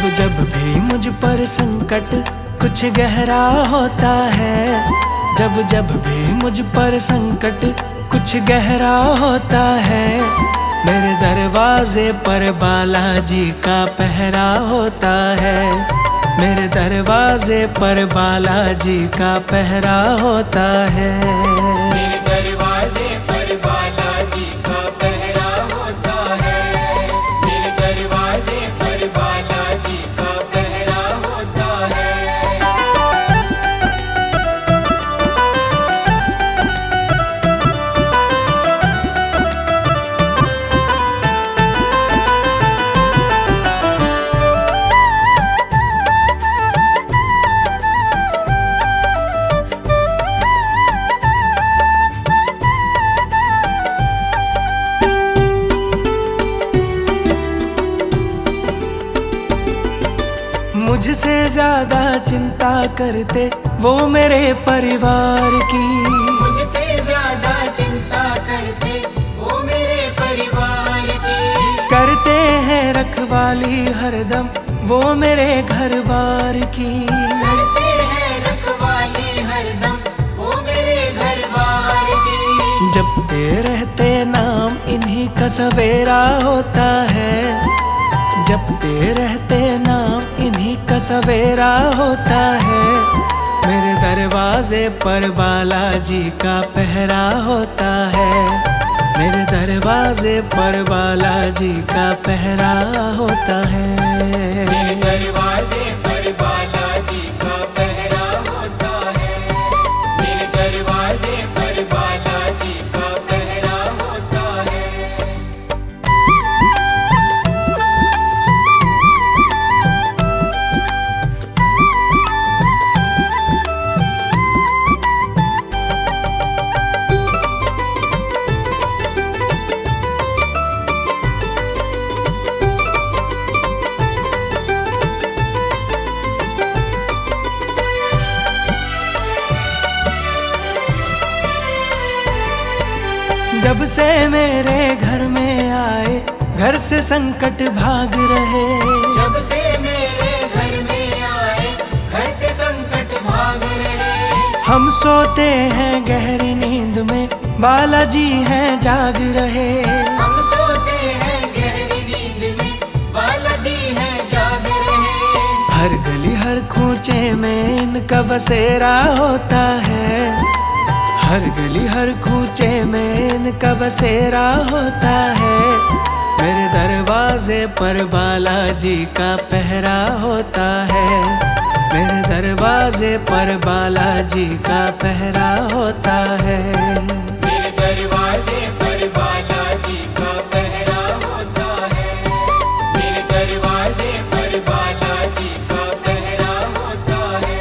जब जब भी मुझ पर संकट कुछ गहरा होता है, जब जब भी मुझ पर संकट कुछ गहरा होता है, मेरे दरवाजे पर बालाजी का पहरा होता है। मेरे दरवाजे पर बालाजी का पहरा होता है। मेरे दरवाजे पर बालाजी का पहरा होता है। मेरे दरवाजे पर बालाजी का पहरा होता है। मुझसे ज्यादा चिंता करते वो मेरे परिवार की, मुझसे ज्यादा चिंता करते वो मेरे परिवार की। करते हैं रखवाली हरदम वो मेरे घर बार की। करते हैं रखवाली हरदम वो मेरे घर बार की। जपते रहते नाम इन्हीं का सवेरा होता है, जपते रहते नाम इन्हीं का सवेरा होता है। मेरे दरवाजे पर बालाजी का पहरा होता है। मेरे दरवाजे पर बालाजी का पहरा होता है। मेरे दरवाजे पर बालाजी का पहरा होता है। मेरे दरवाजे पर बालाजी का पहरा होता है। जब से मेरे घर में आए घर से संकट भाग रहे, जब से मेरे घर में आए घर से संकट भाग रहे। हम सोते हैं गहरी नींद में बालाजी हैं जाग रहे। हम सोते हैं गहरी नींद में बालाजी हैं जाग रहे। हर गली हर खूंचे में इनका बसेरा होता है। हर गली हर खूंचे में इनका बसेरा होता है। मेरे दरवाजे पर बालाजी का पहरा होता है। मेरे दरवाजे पर बालाजी का पहरा होता है। मेरे दरवाजे पर बालाजी का पहरा होता है। मेरे दरवाजे पर बालाजी का पहरा होता है।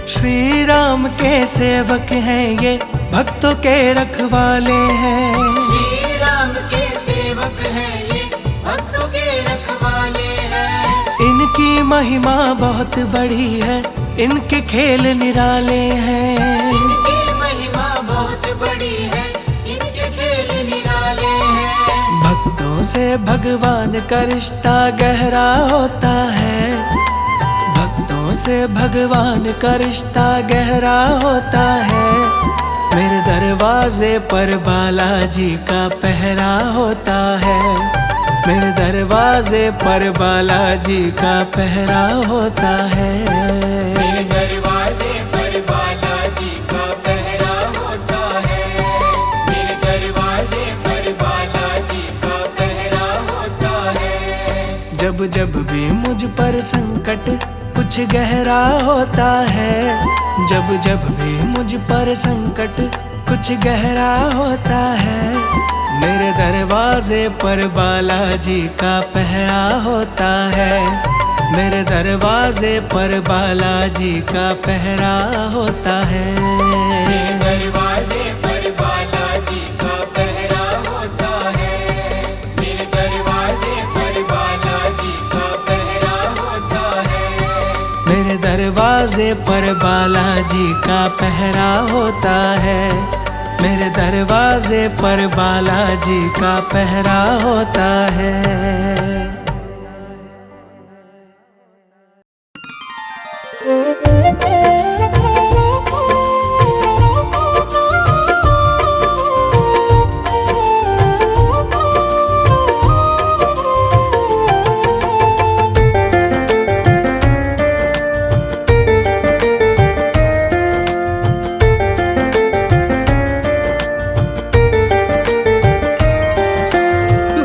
श्री राम के सेवक हैं ये भक्तों के रखवाले हैं। श्री राम के सेवक हैं ये भक्तों के रखवाले हैं। इनकी महिमा बहुत बड़ी है, इनके खेल निराले हैं। इनकी महिमा बहुत बड़ी है, इनके खेल निराले हैं। भक्तों से भगवान का रिश्ता गहरा होता है। भक्तों से भगवान का रिश्ता गहरा होता है। मेरे दरवाजे पर बालाजी का पहरा होता है। मेरे दरवाजे पर बालाजी का पहरा होता है। मेरे दरवाजे पर बालाजी का पहरा होता है। मेरे दरवाजे पर बालाजी का पहरा होता है। जब जब भी मुझ पर संकट कुछ गहरा होता है, जब जब भी मुझ पर संकट कुछ गहरा होता है, मेरे दरवाजे पर बालाजी का पहरा होता है। मेरे दरवाजे पर बालाजी का पहरा होता है। मेरे दरवाजे पर बालाजी का पहरा होता है। मेरे दरवाजे पर बालाजी का पहरा होता है। मेरे दरवाजे पर बालाजी का पहरा होता है। मेरे दरवाजे पर बालाजी का पहरा होता है।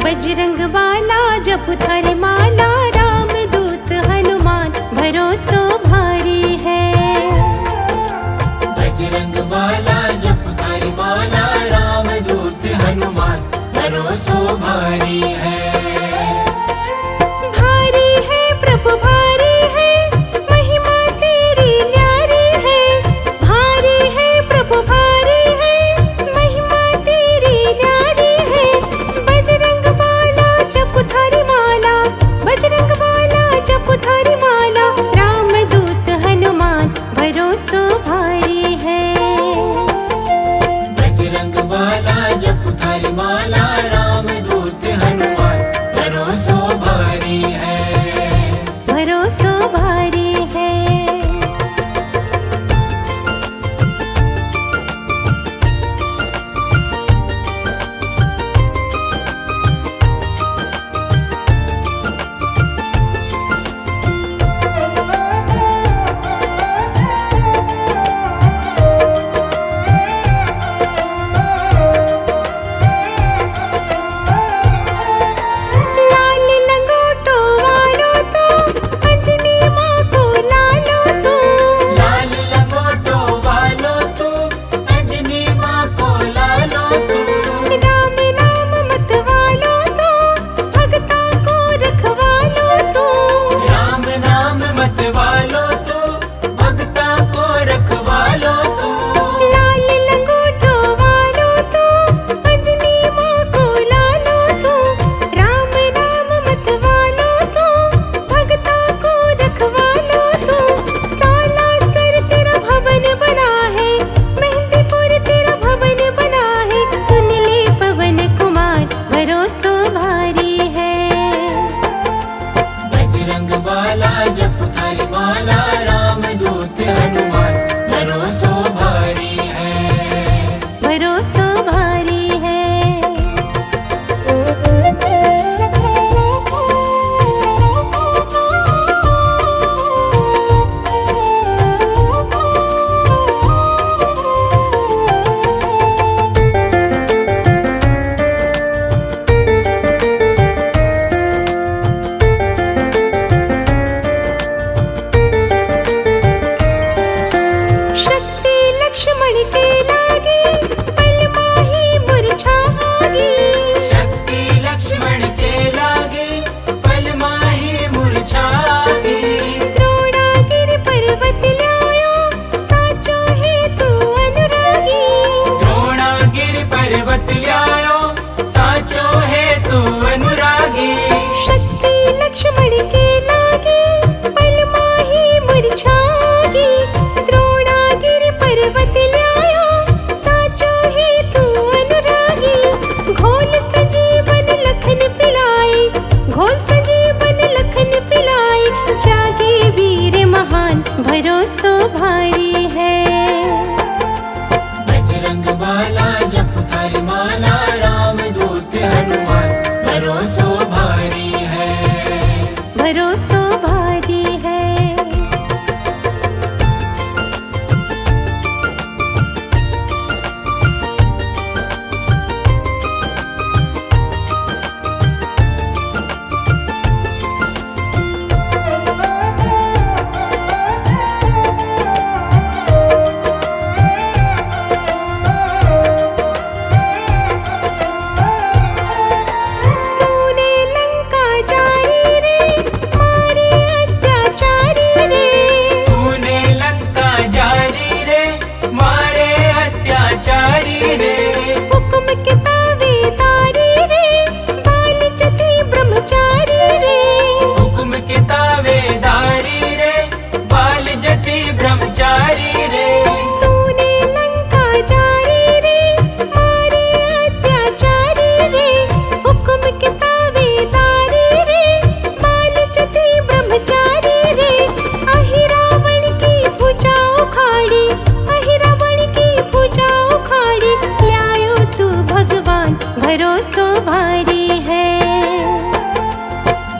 बजरंग बाला जब था भारी है।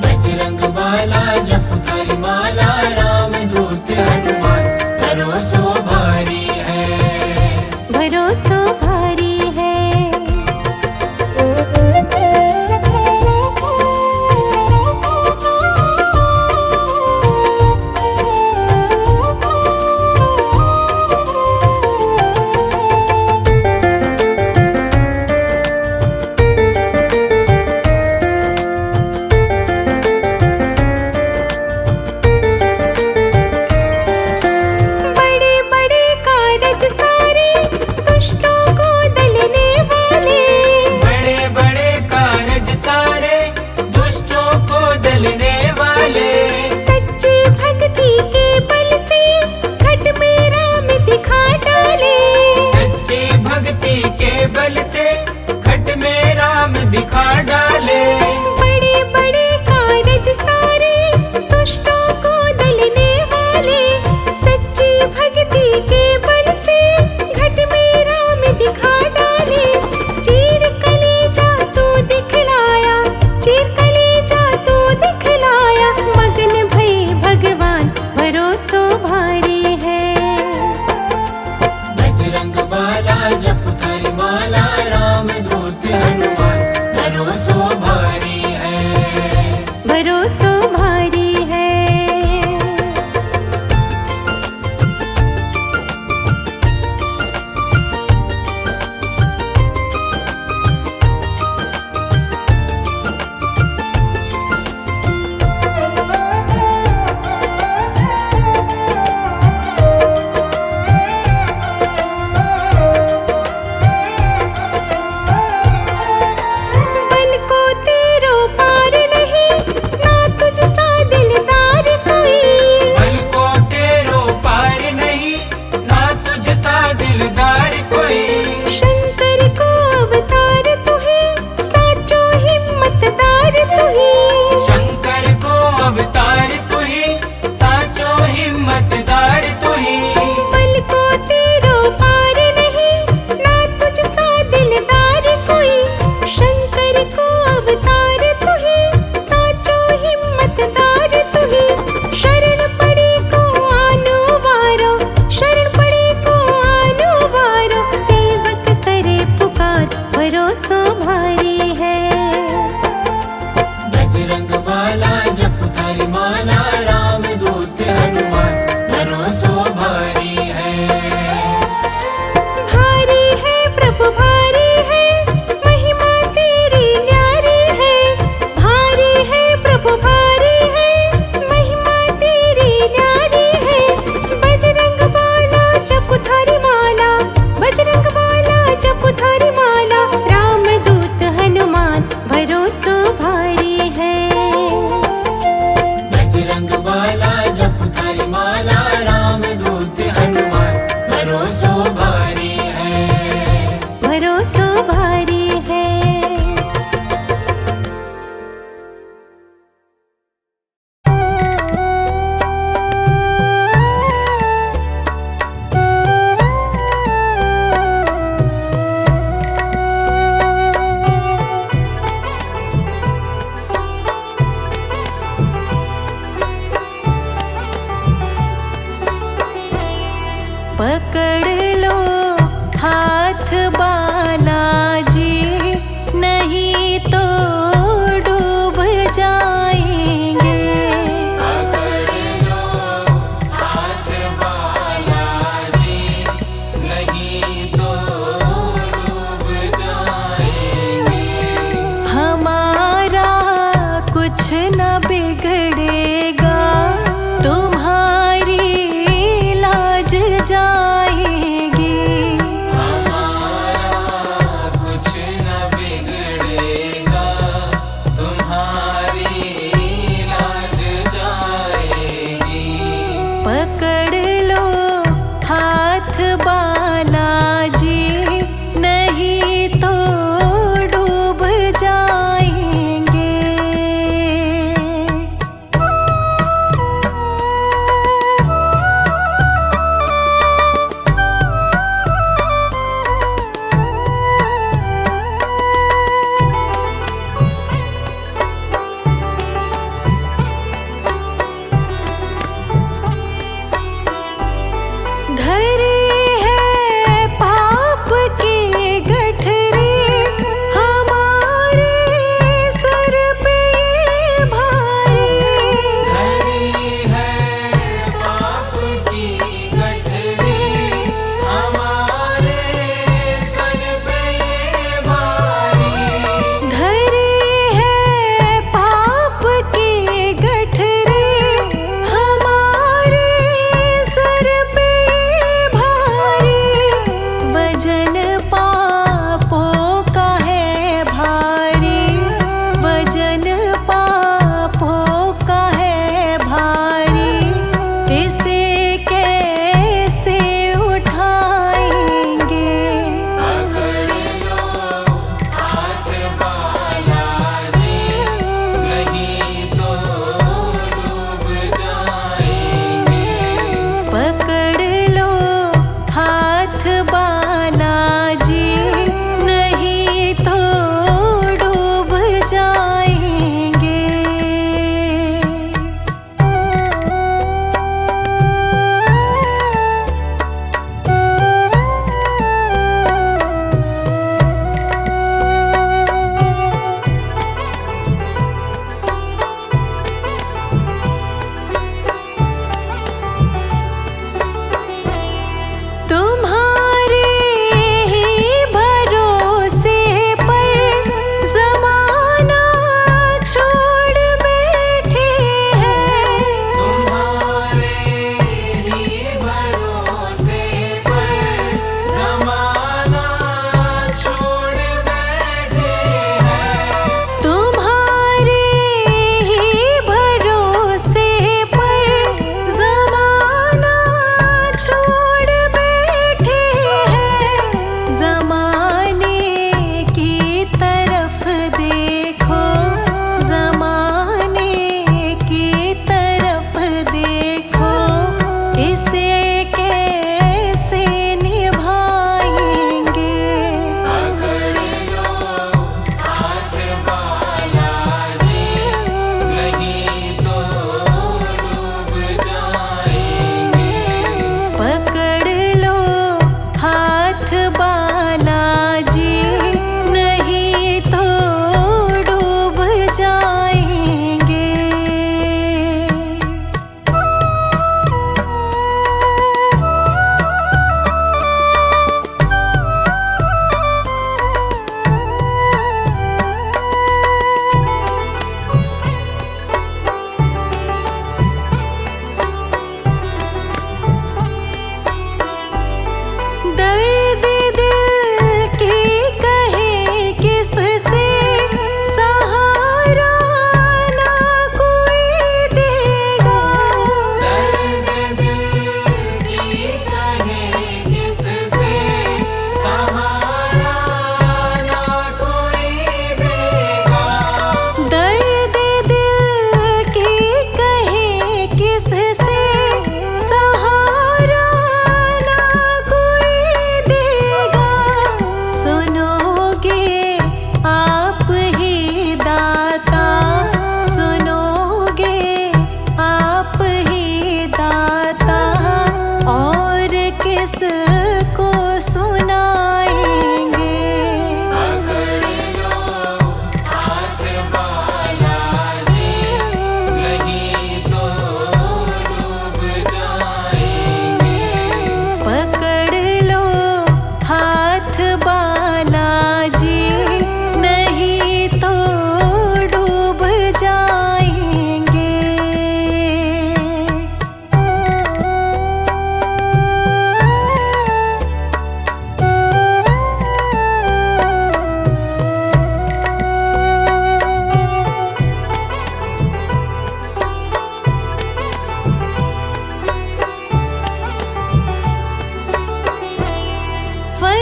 बजरंग बाला जप कर माला, राम दूत हनुमान भरोसो भारी है। भरोसो भारी है। बड़े बड़े कारज सारे दुष्टों को दलने वाले। बड़े बड़े कारज सारे दुष्टों को दलने वाले। सच्ची भक्ति के बल से घट में राम दिखा डाले। सच्ची भक्ति के बल से घट में राम दिखा डाले। बड़े बड़े कारज सारे दुष्टों को दलने वाले। सच्ची भक्ति के बल से घट में राम दिखा डाले। चीर कलेजा तू दिखलाया, चीर कलेजा तू दिखलाया। मगन भई भगवान भरोसो भारी है। बजरंग बाला जप कर माला, राम दूत हनुमान भरोसो भारी है। भरोसो भारी है। बल को तेरो पार नहीं, ना तुझ सा दिलदार कोई। बल को तेरो पार नहीं, ना तुझ सा दिलदार कोई। शंकर को अवतार तू है, साचो हिम्मतदार तू ही। शंकर को अवतार तू ही, साचो हिम्मतदार तू ही। बल को तेरो पार नहीं, ना तुझ सा दिलदार कोई। शंकर को अवतार तू है, साचो हिम्मतदार तू ही। शरण पड़े को आनो वारो, शरण पड़े को आनो वारो।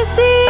कैसे